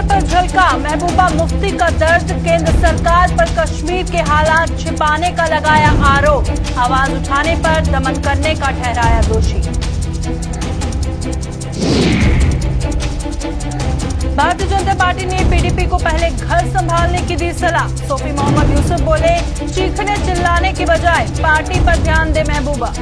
पर झलका महबूबा मुफ्ती का दर्द, केंद्र सरकार पर कश्मीर के हालात छिपाने का लगाया आरोप, आवाज उठाने पर दमन करने का ठहराया दोषी। भारतीय जनता पार्टी ने पीडीपी को पहले घर संभालने की दी सलाह, सोफी मोहम्मद यूसुफ बोले चीखने चिल्लाने की बजाय पार्टी पर ध्यान दे महबूबा।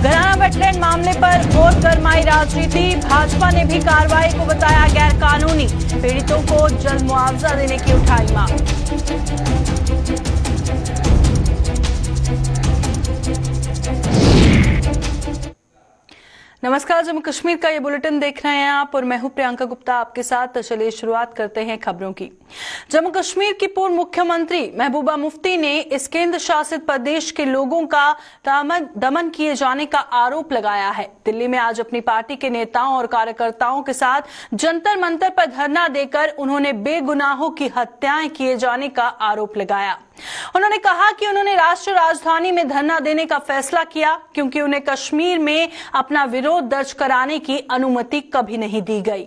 घराना वेटलैंड मामले पर और गरमाई राजनीति, भाजपा ने भी कार्रवाई को बताया गैर कानूनी, पीड़ितों को जल्द मुआवजा देने की उठाई मांग। नमस्कार, जम्मू कश्मीर का ये बुलेटिन देख रहे हैं आप और मैं हूं प्रियंका गुप्ता आपके साथ। तो चलिए शुरुआत करते हैं खबरों की। जम्मू कश्मीर की पूर्व मुख्यमंत्री महबूबा मुफ्ती ने इस केंद्र शासित प्रदेश के लोगों का दमन किए जाने का आरोप लगाया है। दिल्ली में आज अपनी पार्टी के नेताओं और कार्यकर्ताओं के साथ जंतर मंतर पर धरना देकर उन्होंने बेगुनाहों की हत्याएं किए जाने का आरोप लगाया। उन्होंने कहा कि उन्होंने राष्ट्रीय राजधानी में धरना देने का फैसला किया क्योंकि उन्हें कश्मीर में अपना विरोध दर्ज कराने की अनुमति कभी नहीं दी गई।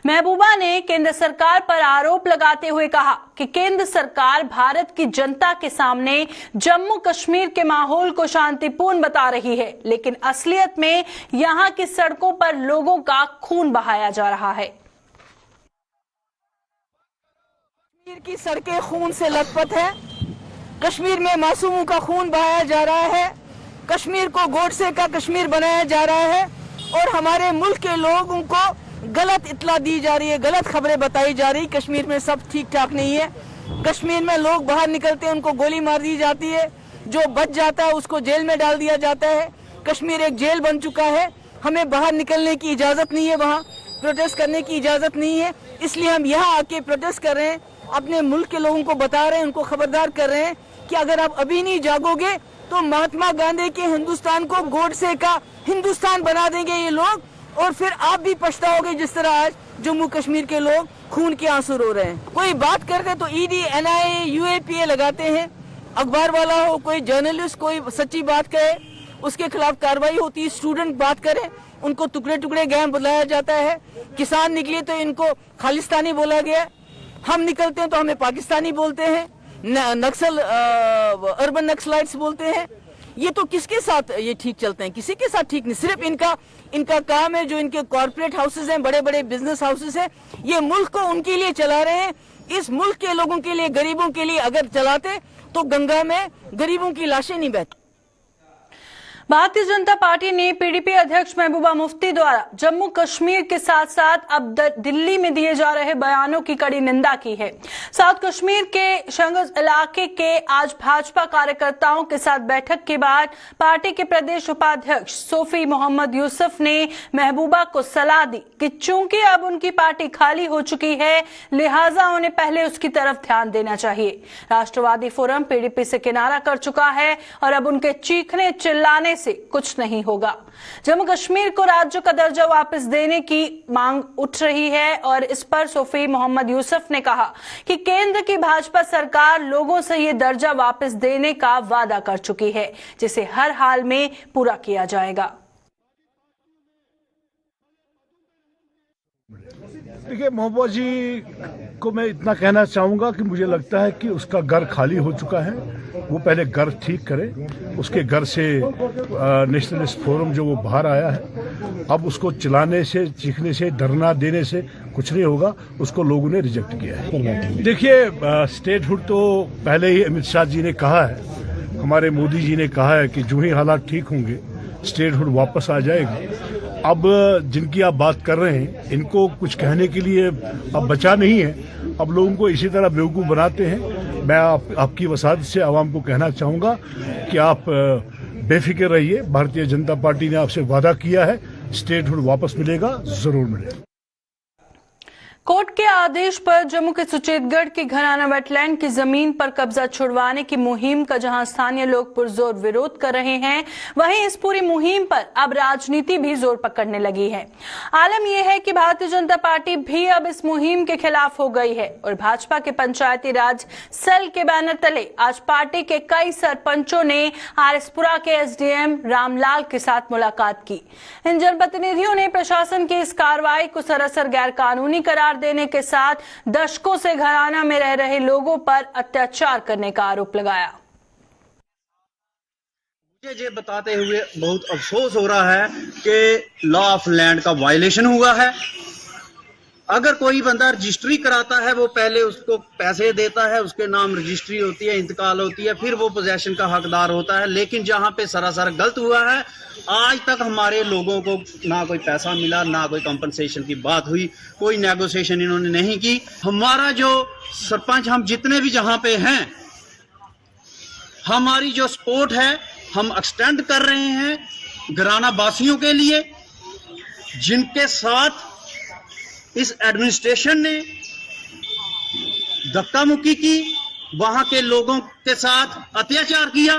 महबूबा ने केंद्र सरकार पर आरोप लगाते हुए कहा कि केंद्र सरकार भारत की जनता के सामने जम्मू कश्मीर के माहौल को शांतिपूर्ण बता रही है, लेकिन असलियत में यहां की सड़कों पर लोगों का खून बहाया जा रहा है। कश्मीर की सड़कें खून से लथपथ है। कश्मीर में मासूमों का खून बहाया जा रहा है। कश्मीर को गोडसे का कश्मीर बनाया जा रहा है और हमारे मुल्क के लोगों को गलत इत्तला दी जा रही है, गलत खबरें बताई जा रही। कश्मीर में सब ठीक ठाक नहीं है। कश्मीर में लोग बाहर निकलते हैं उनको गोली मार दी जाती है, जो बच जाता है उसको जेल में डाल दिया जाता है। कश्मीर एक जेल बन चुका है। हमें बाहर निकलने की इजाजत नहीं है, वहाँ प्रोटेस्ट करने की इजाजत नहीं है। इसलिए हम यहाँ आके प्रोटेस्ट कर रहे हैं, अपने मुल्क के लोगों को बता रहे हैं, उनको खबरदार कर रहे हैं कि अगर आप अभी नहीं जागोगे तो महात्मा गांधी के हिंदुस्तान को गोडसे का हिंदुस्तान बना देंगे ये लोग, और फिर आप भी पछताओगे जिस तरह आज जम्मू कश्मीर के लोग खून के आंसू रो रहे हैं। कोई बात करते तो ईडी, एनआईए, यूएपीए लगाते हैं। अखबार वाला हो, कोई जर्नलिस्ट कोई सच्ची बात कहे उसके खिलाफ कार्रवाई होती है। स्टूडेंट बात करे उनको टुकड़े टुकड़े गैंग बुलाया जाता है। किसान निकले तो इनको खालिस्तानी बोला गया। हम निकलते हैं तो हमें पाकिस्तानी बोलते हैं, नक्सल अर्बन नक्सलाइट्स बोलते हैं। ये तो किसके साथ ये ठीक चलते हैं? किसी के साथ ठीक नहीं। सिर्फ इनका काम है, जो इनके कॉर्पोरेट हाउसेज हैं, बड़े बड़े बिजनेस हाउसेज हैं, ये मुल्क को उनके लिए चला रहे हैं। इस मुल्क के लोगों के लिए, गरीबों के लिए अगर चलाते तो गंगा में गरीबों की लाशें नहीं बहती। भारतीय जनता पार्टी ने पीडीपी अध्यक्ष महबूबा मुफ्ती द्वारा जम्मू कश्मीर के साथ साथ अब दिल्ली में दिए जा रहे बयानों की कड़ी निंदा की है। साउथ कश्मीर के शंगज इलाके के आज भाजपा कार्यकर्ताओं के साथ बैठक के बाद पार्टी के प्रदेश उपाध्यक्ष सोफी मोहम्मद यूसुफ ने महबूबा को सलाह दी कि चूंकि अब उनकी पार्टी खाली हो चुकी है, लिहाजा उन्हें पहले उसकी तरफ ध्यान देना चाहिए। राष्ट्रवादी फोरम पीडीपी से किनारा कर चुका है और अब उनके चीखने चिल्लाने से कुछ नहीं होगा। जम्मू कश्मीर को राज्य का दर्जा वापस देने की मांग उठ रही है और इस पर सोफी मोहम्मद यूसुफ ने कहा कि केंद्र की भाजपा सरकार लोगों से ये दर्जा वापस देने का वादा कर चुकी है, जिसे हर हाल में पूरा किया जाएगा। देखिए, महबूबा जी को मैं इतना कहना चाहूँगा कि मुझे लगता है कि उसका घर खाली हो चुका है। वो पहले घर ठीक करे। उसके घर से नेशनलिस्ट फोरम जो वो बाहर आया है, अब उसको चिल्लाने से, चीखने से, धरना देने से कुछ नहीं होगा। उसको लोगों ने रिजेक्ट किया है। देखिए, स्टेटहुड तो पहले ही अमित शाह जी ने कहा है, हमारे मोदी जी ने कहा है कि जो ही हालात ठीक होंगे स्टेटहुड वापस आ जाएगी। अब जिनकी आप बात कर रहे हैं, इनको कुछ कहने के लिए अब बचा नहीं है। अब लोगों को इसी तरह बेवकूफ़ बनाते हैं। मैं आपकी वसात से आवाम को कहना चाहूँगा कि आप बेफिक्र रहिए। भारतीय जनता पार्टी ने आपसे वादा किया है, स्टेटहुड वापस मिलेगा, जरूर मिलेगा। कोर्ट के आदेश पर जम्मू के सुचेतगढ़ की घराना वेटलैंड की जमीन पर कब्जा छुड़वाने की मुहिम का जहां स्थानीय लोग पुरजोर विरोध कर रहे हैं, वहीं इस पूरी मुहिम पर अब राजनीति भी जोर पकड़ने लगी है। आलम यह है कि भारतीय जनता पार्टी भी अब इस मुहिम के खिलाफ हो गई है और भाजपा के पंचायती राज सेल के बैनर तले आज पार्टी के कई सरपंचों ने आरएसपुरा के एसडीएम रामलाल के साथ मुलाकात की। इन जनप्रतिनिधियों ने प्रशासन की इस कार्रवाई को सरासर गैर कानूनी करार देने के साथ दशकों से घराना में रह रहे लोगों पर अत्याचार करने का आरोप लगाया। मुझे ये बताते हुए बहुत अफसोस हो रहा है कि लॉ ऑफ लैंड का वायलेशन हुआ है। अगर कोई बंदा रजिस्ट्री कराता है, वो पहले उसको पैसे देता है, उसके नाम रजिस्ट्री होती है, इंतकाल होती है, फिर वो पोजेशन का हकदार होता है। लेकिन जहां पे सरासर गलत हुआ है, आज तक हमारे लोगों को ना कोई पैसा मिला, ना कोई कंपनसेशन की बात हुई, कोई नेगोशिएशन इन्होंने नहीं की। हमारा जो सरपंच, हम जितने भी जहां पे हैं, हमारी जो सपोर्ट है हम एक्सटेंड कर रहे हैं घराना वासियों के लिए, जिनके साथ इस एडमिनिस्ट्रेशन ने धक्का मुक्की की, वहां के लोगों के साथ अत्याचार किया।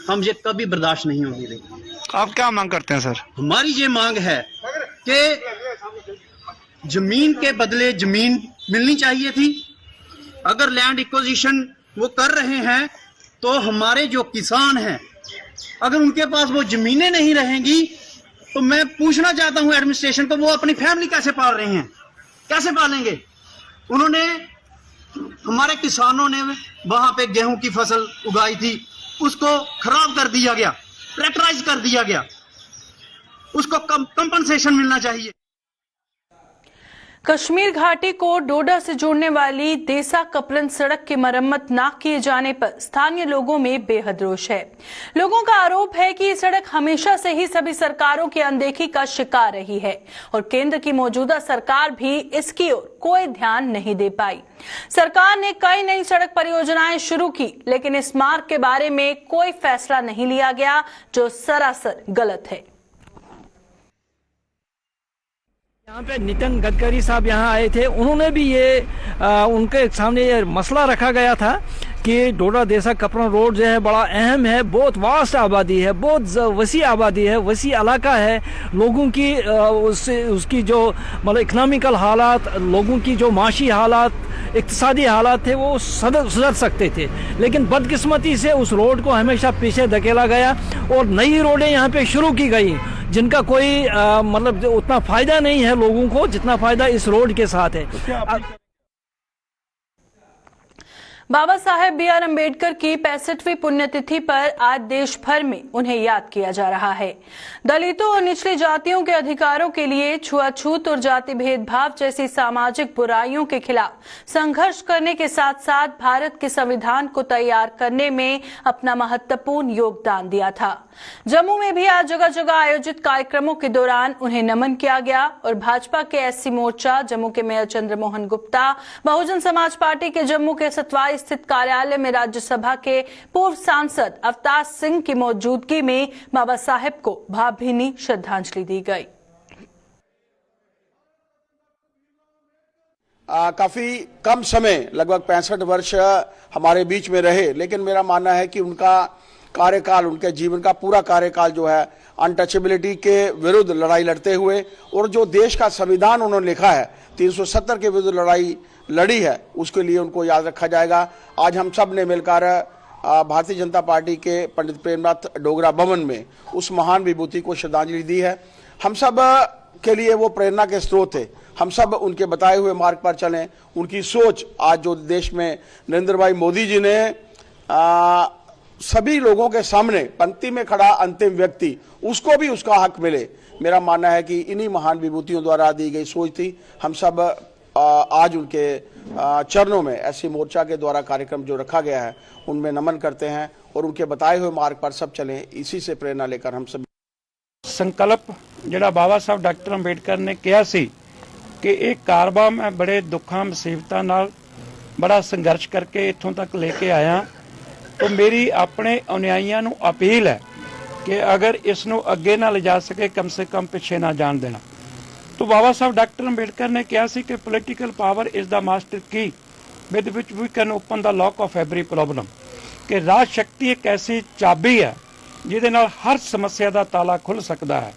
हम ये कभी बर्दाश्त नहीं होने देंगे। आप क्या मांग करते हैं सर? हमारी ये मांग है कि जमीन के बदले जमीन मिलनी चाहिए थी। अगर लैंड एक्विजिशन वो कर रहे हैं तो हमारे जो किसान हैं, अगर उनके पास वो जमीनें नहीं रहेंगी तो मैं पूछना चाहता हूं एडमिनिस्ट्रेशन को, वो अपनी फैमिली कैसे पाल रहे हैं, कैसे पालेंगे? उन्होंने, हमारे किसानों ने वहां पे गेहूं की फसल उगाई थी, उसको खराब कर दिया गया, ट्रैक्टराइज कर दिया गया, उसको कंपनसेशन मिलना चाहिए। कश्मीर घाटी को डोडा से जोड़ने वाली देसा कपरन सड़क की मरम्मत न किए जाने पर स्थानीय लोगों में बेहद रोष है। लोगों का आरोप है कि ये सड़क हमेशा से ही सभी सरकारों की अनदेखी का शिकार रही है और केंद्र की मौजूदा सरकार भी इसकी ओर कोई ध्यान नहीं दे पाई। सरकार ने कई नई सड़क परियोजनाएं शुरू की, लेकिन इस मार्ग के बारे में कोई फैसला नहीं लिया गया, जो सरासर गलत है। यहाँ पे नितिन गडकरी साहब यहाँ आए थे, उन्होंने भी ये उनके सामने ये मसला रखा गया था कि डोडा देसा कपरन रोड जो है बड़ा अहम है, बहुत वास्ट आबादी है, बहुत वसी आबादी है, वसी इलाका है। लोगों की उसकी जो मतलब इकनॉमिकल हालात, लोगों की जो माशी हालात, इक्तिसादी हालात थे, वो सुधर सकते थे, लेकिन बदकिस्मती से उस रोड को हमेशा पीछे धकेला गया और नई रोडें यहाँ पे शुरू की गई, जिनका कोई मतलब उतना फायदा नहीं है लोगों को जितना फायदा इस रोड के साथ है। बाबा साहेब बी.आर. अम्बेडकर की 65वीं पुण्यतिथि पर आज देश भर में उन्हें याद किया जा रहा है। दलितों और निचली जातियों के अधिकारों के लिए, छुआछूत और जाति भेदभाव जैसी सामाजिक बुराइयों के खिलाफ संघर्ष करने के साथ साथ भारत के संविधान को तैयार करने में अपना महत्वपूर्ण योगदान दिया था। जम्मू में भी आज जगह जगह आयोजित कार्यक्रमों के दौरान उन्हें नमन किया गया और भाजपा के एससी मोर्चा जम्मू के मेयर चंद्रमोहन गुप्ता, बहुजन समाज पार्टी के जम्मू के सतवाई स्थित कार्यालय में राज्यसभा के पूर्व सांसद अवतार सिंह की मौजूदगी में बाबा साहेब को भावभीनी श्रद्धांजलि दी गई। काफी कम समय, लगभग 65 वर्ष हमारे बीच में रहे, लेकिन मेरा मानना है कि उनका कार्यकाल, उनके जीवन का पूरा कार्यकाल जो है अनटचेबिलिटी के विरुद्ध लड़ाई लड़ते हुए, और जो देश का संविधान उन्होंने लिखा है 370 के विरुद्ध लड़ाई लड़ी है, उसके लिए उनको याद रखा जाएगा। आज हम सब ने मिलकर भारतीय जनता पार्टी के पंडित प्रेमनाथ डोगरा भवन में उस महान विभूति को श्रद्धांजलि दी है। हम सब के लिए वो प्रेरणा के स्रोत थे। हम सब उनके बताए हुए मार्ग पर चलें। उनकी सोच आज जो देश में नरेंद्र भाई मोदी जी ने सभी लोगों के सामने पंक्ति में खड़ा अंतिम व्यक्ति, उसको भी उसका हक मिले, मेरा मानना है कि इन्हीं महान विभूतियों द्वारा दी गई सोच थी। हम सब आज उनके चरणों में ऐसी मोर्चा के द्वारा कार्यक्रम जो रखा गया है उनमें नमन करते हैं और उनके बताए हुए मार्ग पर सब चलें। इसी से प्रेरणा लेकर हम सब संकल्प ਜਿਹੜਾ ਬਾਬਾ ਸਾਹਿਬ ਡਾਕਟਰ ਅੰਬੇਡਕਰ ਨੇ ਕਿਹਾ ਸੀ ਕਿ ਇਹ ਕਾਰਵਾ ਮੈਂ ਬੜੇ ਦੁੱਖਾਂ ਮੁਸੀਬਤਾਂ ਨਾਲ ਬੜਾ ਸੰਘਰਸ਼ ਕਰਕੇ ਇੱਥੋਂ ਤੱਕ ਲੈ ਕੇ ਆਇਆ। तो मेरी अपने अनुयायियों ਨੂੰ अपील है कि अगर इस ਨੂੰ ਅੱਗੇ ना ले जा सके, कम से कम पिछे ना जान देना। तो बाबा साहब डॉक्टर अंबेडकर ने कहा सी कि political power is the master key with which we can open the lock of every problem, कि राज शक्ति एक ऐसी चाबी है ਜਿਹਦੇ ਨਾਲ हर समस्या का ताला खुल सकता है।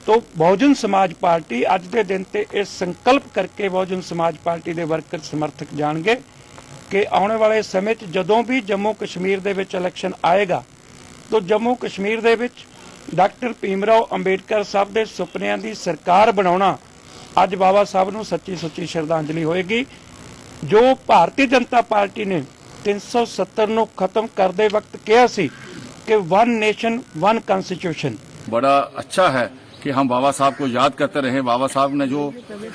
तो बहुजन समाज पार्टी अज के दिन ते इस संकल्प करके बहुजन समाज पार्टी के वर्कर समर्थक जाणगे कि आने वाले समय जदों भी जम्मू कश्मीर दे विच इलैक्शन आएगा तो जम्मू कश्मीर दे विच डॉक्टर भीमराव अंबेडकर साहब के सुपनियां की सरकार बनाना अज बाबा साहब नूं सच्ची सुच्ची श्रद्धांजलि होएगी। जो भारतीय जनता पार्टी ने 370 नूं खत्म करते वक्त कहा सी कि वन नेशन वन कॉन्स्टिट्यूशन, बड़ा अच्छा है कि हम बाबा साहब को याद करते रहे। बाबा साहब ने जो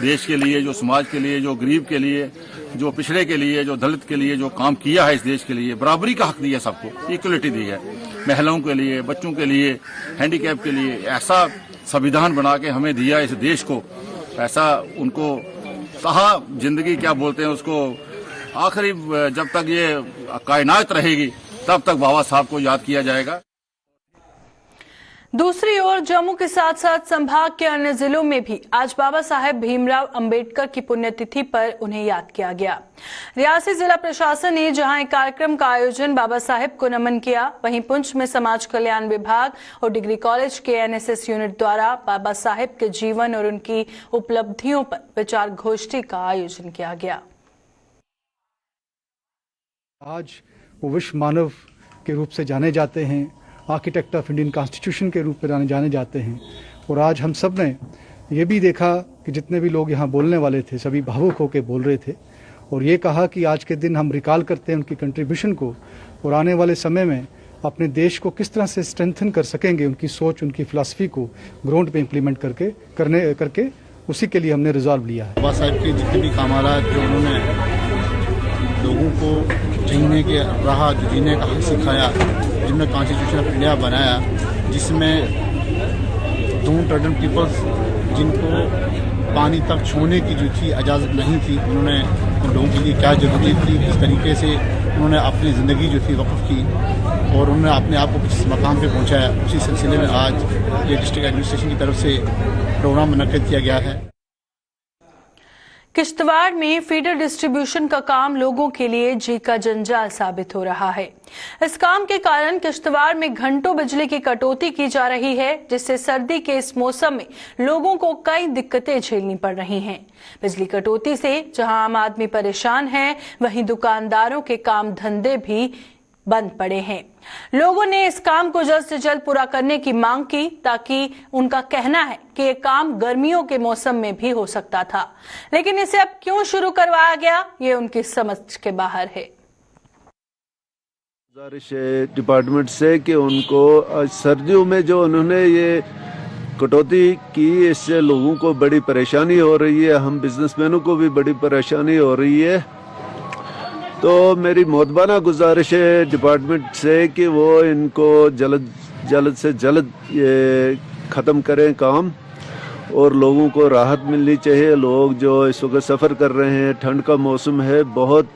देश के लिए, जो समाज के लिए, जो गरीब के लिए, जो पिछड़े के लिए, जो दलित के लिए जो काम किया है, इस देश के लिए बराबरी का हक दिया, सबको इक्वलिटी दी है, महिलाओं के लिए, बच्चों के लिए, हैंडीकैप के लिए ऐसा संविधान बना के हमें दिया इस देश को। ऐसा उनको कहा, जिंदगी क्या बोलते हैं उसको, आखिरी जब तक ये कायनात रहेगी तब तक बाबा साहब को याद किया जाएगा। दूसरी ओर जम्मू के साथ साथ संभाग के अन्य जिलों में भी आज बाबा साहेब भीमराव अंबेडकर की पुण्यतिथि पर उन्हें याद किया गया। रियासी जिला प्रशासन ने जहां एक कार्यक्रम का आयोजन बाबा साहेब को नमन किया, वहीं पुंछ में समाज कल्याण विभाग और डिग्री कॉलेज के एनएसएस यूनिट द्वारा बाबा साहेब के जीवन और उनकी उपलब्धियों पर विचार गोष्ठी का आयोजन किया गया। आज वो विश्व मानव के रूप से जाने जाते हैं, आर्किटेक्ट ऑफ इंडियन कॉन्स्टिट्यूशन के रूप में जाने जाते हैं। और आज हम सब ने ये भी देखा कि जितने भी लोग यहाँ बोलने वाले थे सभी भावुक होकर बोल रहे थे और ये कहा कि आज के दिन हम रिकॉल करते हैं उनकी कंट्रीब्यूशन को और आने वाले समय में अपने देश को किस तरह से स्ट्रेंथन कर सकेंगे, उनकी सोच, उनकी फिलॉसफी को ग्राउंड पे इम्प्लीमेंट करके उसी के लिए हमने रिजॉल्व लिया है। बाबा साहब के जितने भी कामालात जो उन्होंने लोगों को जीने के राह, जो जीने का हक सिखाया, जिन्होंने कॉन्स्टिट्यूशन ऑफ इंडिया बनाया, जिसमें डोंट ट्रेड पीपल्स, जिनको पानी तक छूने की जो थी इजाज़त नहीं थी, उन्होंने उन लोगों के लिए क्या जरूरी थी, किस तरीके से उन्होंने अपनी ज़िंदगी जो थी वक़्फ़ की और उन्होंने अपने आप को किस मकाम पे पहुंचाया। उसी सिलसिले में आज ये डिस्ट्रिक्ट एडमिनिस्ट्रेशन की तरफ से प्रोग्राम मुनक्किद किया गया है। किश्तवाड़ में फीडर डिस्ट्रीब्यूशन का काम लोगों के लिए जी का जंजाल साबित हो रहा है। इस काम के कारण किश्तवाड़ में घंटों बिजली की कटौती की जा रही है, जिससे सर्दी के इस मौसम में लोगों को कई दिक्कतें झेलनी पड़ रही हैं। बिजली कटौती से जहां आम आदमी परेशान है, वहीं दुकानदारों के काम धंधे भी बंद पड़े हैं। लोगों ने इस काम को जल्द से जल्द पूरा करने की मांग की, ताकि उनका कहना है कि ये काम गर्मियों के मौसम में भी हो सकता था, लेकिन इसे अब क्यों शुरू करवाया गया, ये उनकी समझ के बाहर है। गुजारिश है डिपार्टमेंट से कि उनको सर्दियों में जो उन्होंने ये कटौती की, इससे लोगों को बड़ी परेशानी हो रही है, हम बिजनेसमैनों को भी बड़ी परेशानी हो रही है। तो मेरी मोहतबाना गुजारिश है डिपार्टमेंट से कि वो इनको जल्द से जल्द ये ख़त्म करें काम और लोगों को राहत मिलनी चाहिए। लोग जो इस वक्त सफ़र कर रहे हैं, ठंड का मौसम है, बहुत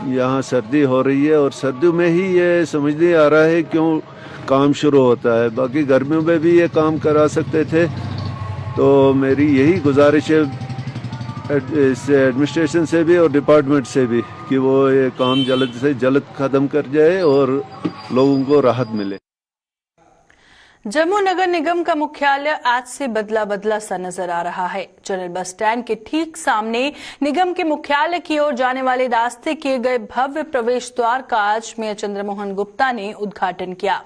यहाँ सर्दी हो रही है और सर्दियों में ही ये समझ नहीं आ रहा है क्यों काम शुरू होता है। बाकी गर्मियों में भी ये काम करा सकते थे। तो मेरी यही गुजारिश है इस एडमिनिस्ट्रेशन से भी और डिपार्टमेंट से भी कि वो ये काम जल्द से जल्द ख़त्म कर जाए और लोगों को राहत मिले। जम्मू नगर निगम का मुख्यालय आज से बदला सा नजर आ रहा है। जनरल बस स्टैंड के ठीक सामने निगम के मुख्यालय की ओर जाने वाले रास्ते किए गए भव्य प्रवेश द्वार का आज मेयर चंद्रमोहन गुप्ता ने उद्घाटन किया।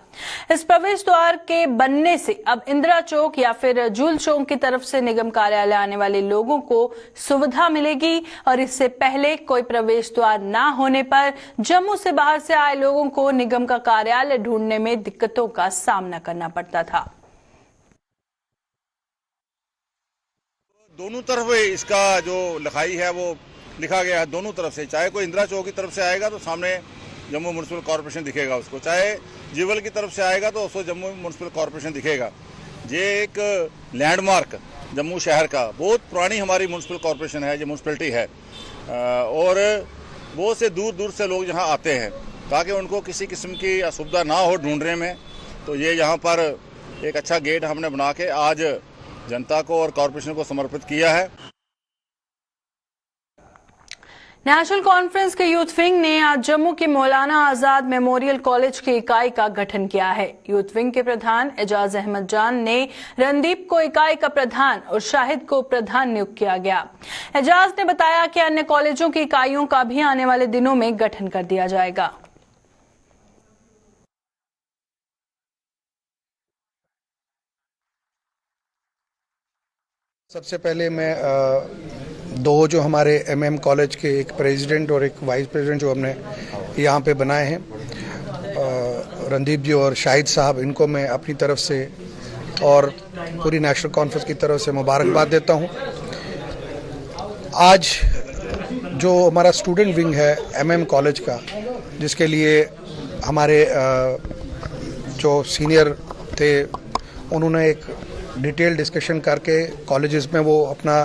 इस प्रवेश द्वार के बनने से अब इंदिरा चौक या फिर जूल चौक की तरफ से निगम कार्यालय आने वाले लोगों को सुविधा मिलेगी और इससे पहले कोई प्रवेश द्वार न होने पर जम्मू से बाहर से आए लोगों को निगम का कार्यालय ढूंढने में दिक्कतों का सामना करना पड़ता था। दोनों तरफ इसका जो लिखाई है वो लिखा गया है, दोनों तरफ से। चाहे कोई इंदिरा चौक की तरफ से आएगा तो सामने जम्मू म्युनिसिपल कॉर्पोरेशन दिखेगा उसको, चाहे जीवल की तरफ से आएगा तो उसको जम्मू म्युनिसिपल कॉर्पोरेशन दिखेगा। ये एक लैंडमार्क जम्मू शहर का, बहुत पुरानी हमारी म्युनिसिपल कॉर्पोरेशन है, ये म्युनिसिपलिटी है और बहुत से दूर दूर से लोग यहाँ आते हैं ताकि उनको किसी किस्म की असुविधा ना हो ढूंढने में। तो ये यहाँ पर एक अच्छा गेट हमने बना के आज जनता को और कॉरपोरेशन को समर्पित किया है। नेशनल कॉन्फ्रेंस के यूथ विंग ने आज जम्मू के मौलाना आजाद मेमोरियल कॉलेज की इकाई का गठन किया है। यूथ विंग के प्रधान एजाज अहमद जान ने रणदीप को इकाई का प्रधान और शाहिद को प्रधान नियुक्त किया गया। एजाज ने बताया कि अन्य कॉलेजों की इकाइयों का भी आने वाले दिनों में गठन कर दिया जाएगा। सबसे पहले मैं दो जो हमारे एमएम कॉलेज के एक प्रेसिडेंट और एक वाइस प्रेसिडेंट जो हमने यहाँ पे बनाए हैं, रणदीप जी और शाहिद साहब, इनको मैं अपनी तरफ से और पूरी नेशनल कॉन्फ्रेंस की तरफ से मुबारकबाद देता हूँ। आज जो हमारा स्टूडेंट विंग है एमएम कॉलेज का, जिसके लिए हमारे जो सीनियर थे उन्होंने एक डिटेल डिस्कशन करके कॉलेजेस में वो अपना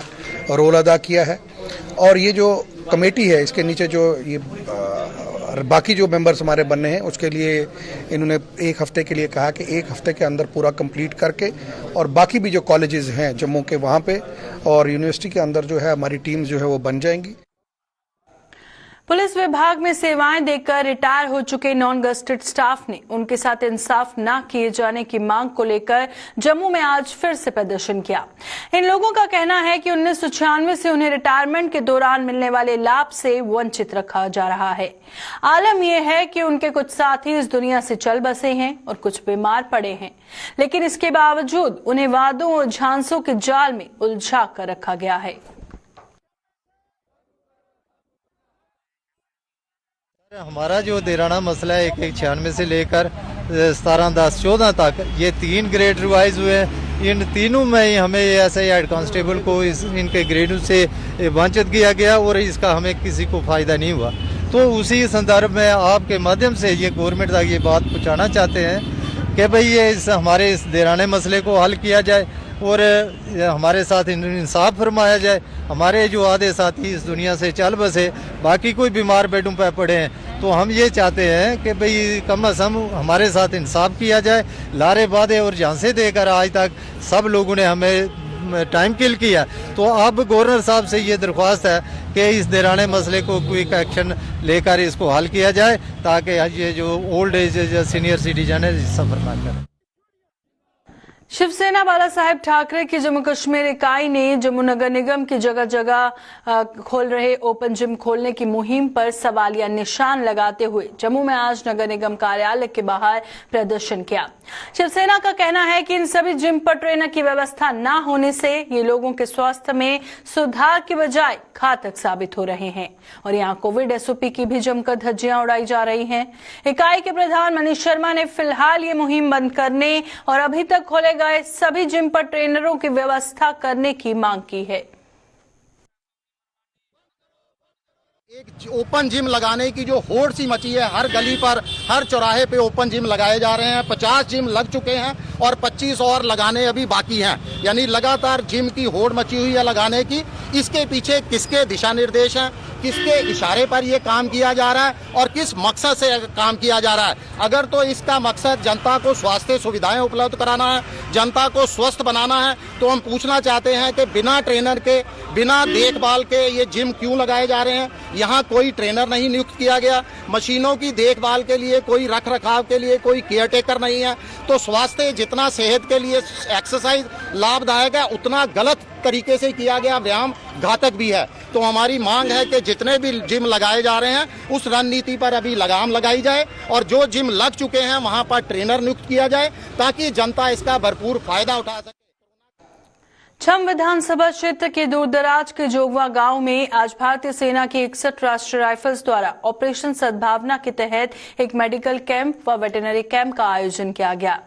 रोल अदा किया है, और ये जो कमेटी है इसके नीचे जो ये बाकी जो मेंबर्स हमारे बनने हैं उसके लिए इन्होंने एक हफ्ते के लिए कहा कि एक हफ्ते के अंदर पूरा कंप्लीट करके, और बाकी भी जो कॉलेजेस हैं जम्मू के वहाँ पे और यूनिवर्सिटी के अंदर जो है हमारी टीम्स जो है वो बन जाएंगी। पुलिस विभाग में सेवाएं देकर रिटायर हो चुके नॉन गस्टेड स्टाफ ने उनके साथ इंसाफ न किए जाने की मांग को लेकर जम्मू में आज फिर से प्रदर्शन किया। इन लोगों का कहना है कि 1996 से उन्हें रिटायरमेंट के दौरान मिलने वाले लाभ से वंचित रखा जा रहा है। आलम यह है कि उनके कुछ साथी इस दुनिया से चल बसे हैं और कुछ बीमार पड़े हैं, लेकिन इसके बावजूद उन्हें वादों और झांसों के जाल में उलझा कर रखा गया है। हमारा जो देराना मसला है 1996 से लेकर 17/10/14 तक ये 3 ग्रेड रिवाइज हुए हैं। इन तीनों में हमें एसआई हेड कांस्टेबल को इनके ग्रेडों से वंचित किया गया और इसका हमें किसी को फायदा नहीं हुआ। तो उसी संदर्भ में आपके माध्यम से ये गवर्नमेंट तक ये बात पहुँचाना चाहते हैं कि भाई ये हमारे इस देराने मसले को हल किया जाए और हमारे साथ इंसाफ फरमाया जाए। हमारे जो आधे साथी इस दुनिया से चल बसे, बाकी कोई बीमार बेडों पर पड़े हैं, तो हम ये चाहते हैं कि भाई कम अज़ कम हमारे साथ इंसाफ किया जाए। लारे वादे और झांसे देकर आज तक सब लोगों ने हमें टाइम किल किया। तो अब गवर्नर साहब से ये दरख्वास्त है कि इस देराने मसले को क्विक एक्शन लेकर इसको हल किया जाए, ताकि ये जो ओल्ड एज सीनियर सिटीजन है सफ़र ना करें। शिवसेना बाला साहेब ठाकरे की जम्मू कश्मीर इकाई ने जम्मू नगर निगम की जगह जगह खोल रहे ओपन जिम खोलने की मुहिम पर सवालिया निशान लगाते हुए जम्मू में आज नगर निगम कार्यालय के बाहर प्रदर्शन किया। शिवसेना का कहना है कि इन सभी जिम पर ट्रेनर की व्यवस्था न होने से ये लोगों के स्वास्थ्य में सुधार की बजाय घातक साबित हो रहे हैं और यहाँ कोविड एसओपी की भी जमकर धज्जियां उड़ाई जा रही हैं। इकाई के प्रधान मनीष शर्मा ने फिलहाल ये मुहिम बंद करने और अभी तक खोले गए सभी जिम पर ट्रेनरों की व्यवस्था करने की मांग की है। एक ओपन जिम लगाने की जो होड़ सी मची है, हर गली पर हर चौराहे पे ओपन जिम लगाए जा रहे हैं। 50 जिम लग चुके हैं और 25 और लगाने अभी बाकी हैं। यानी लगातार जिम की होड़ मची हुई है लगाने की। इसके पीछे किसके दिशा निर्देश हैं, किसके इशारे पर ये काम किया जा रहा है और किस मकसद से काम किया जा रहा है? अगर तो इसका मकसद जनता को स्वास्थ्य सुविधाएं उपलब्ध कराना है, जनता को स्वस्थ बनाना है, तो हम पूछना चाहते हैं कि बिना ट्रेनर के, बिना देखभाल के ये जिम क्यों लगाए जा रहे हैं? यहाँ कोई ट्रेनर नहीं नियुक्त किया गया, मशीनों की देखभाल के लिए कोई रख रखाव के लिए कोई केयर टेकर नहीं है। तो स्वास्थ्य जितना सेहत के लिए एक्सरसाइज लाभदायक है, उतना गलत तरीके से किया गया व्यायाम घातक भी है। तो हमारी मांग है कि जितने भी जिम लगाए जा रहे हैं उस रणनीति पर अभी लगाम लगाई जाए और जो जिम लग चुके हैं वहां पर ट्रेनर नियुक्त किया जाए ताकि जनता इसका भरपूर फायदा उठा सके। छम विधानसभा क्षेत्र के दूरदराज के जोगवा गांव में आज भारतीय सेना की 61 राष्ट्रीय राइफल्स द्वारा ऑपरेशन सद्भावना के तहत एक मेडिकल कैंप व वेटरनरी कैंप का आयोजन किया गया।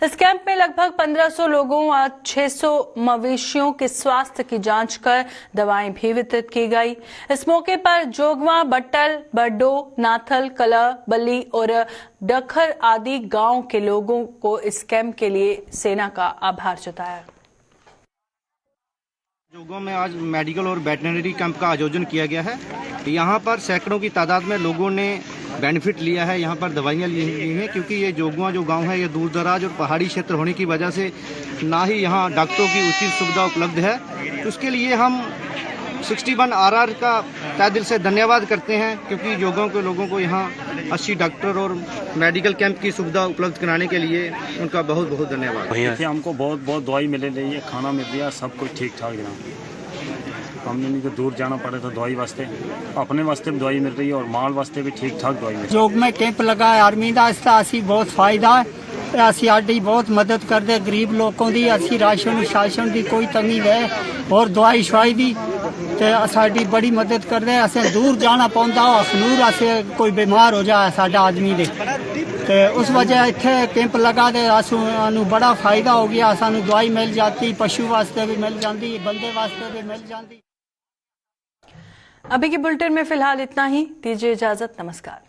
इस कैंप में लगभग 1500 लोगों और 600 मवेशियों के स्वास्थ्य की जांच कर दवाएं भी वितरित की गई। इस मौके पर जोगवा, बट्टल, बड्डो, नाथल, कला, बल्ली और डखर आदि गांव के लोगों को इस कैंप के लिए सेना का आभार जताया। जोगों में आज मेडिकल और वेटरनरी कैंप का आयोजन किया गया है। यहाँ पर सैकड़ों की तादाद में लोगों ने बेनिफिट लिया है, यहाँ पर दवाइयाँ ली हैं, क्योंकि ये जोगुआ जो गांव है ये दूर दराज और पहाड़ी क्षेत्र होने की वजह से ना ही यहाँ डॉक्टरों की उचित सुविधा उपलब्ध है। तो उसके लिए हम 61 RR का तहे दिल से धन्यवाद करते हैं, क्योंकि जोगों के लोगों को यहाँ अच्छी डॉक्टर और मेडिकल कैंप की सुविधा उपलब्ध कराने के लिए उनका बहुत बहुत धन्यवाद। हमको बहुत बहुत दवाई मिल रही है, खाना मिल रहा है, सब कुछ ठीक ठाक है। हमने नहीं तो दूर जाना पड़े था दवाई वास्ते, अपने वास्ते भी दवाई मिल रही है और माल वास्ते भी ठीक ठाक दवाई मिल रही है। जोग में कैंप लगा है आर्मी का, इसका असी बहुत फायदा है। ਅਸੀਂ ਸਾਡੀ ਬਹੁਤ ਮਦਦ ਕਰਦੇ ਗਰੀਬ ਲੋਕਾਂ ਦੀ। ਅਸੀਂ ਰਾਸ਼ਨ ਸ਼ਾਸਨ ਦੀ ਕੋਈ ਤੰਗੀ ਹੈ ਔਰ ਦਵਾਈ ਸ਼ਵਾਈ ਦੀ ਤੇ ਸਾਡੀ ਬੜੀ ਮਦਦ ਕਰਦੇ। ਅਸੀਂ ਦੂਰ ਜਾਣਾ ਪੈਂਦਾ ਅਖਨੂਰ, ਅਸੀਂ ਕੋਈ ਬਿਮਾਰ ਹੋ ਜਾਏ ਸਾਡਾ ਆਦਮੀ ਦੇ ਤੇ ਉਸ ਵਜ੍ਹਾ ਇੱਥੇ ਕੈਂਪ ਲਗਾ ਦੇ ਸਾਨੂੰ ਬੜਾ ਫਾਇਦਾ ਹੋ ਗਿਆ। ਸਾਨੂੰ ਦਵਾਈ ਮਿਲ ਜਾਂਦੀ, ਪਸ਼ੂ ਵਾਸਤੇ ਵੀ ਮਿਲ ਜਾਂਦੀ, ਬੰਦੇ वास्ते भी मिल जाती। अभी के बुलेटिन में फिलहाल इतना ही, दीजिए इजाजत, नमस्कार।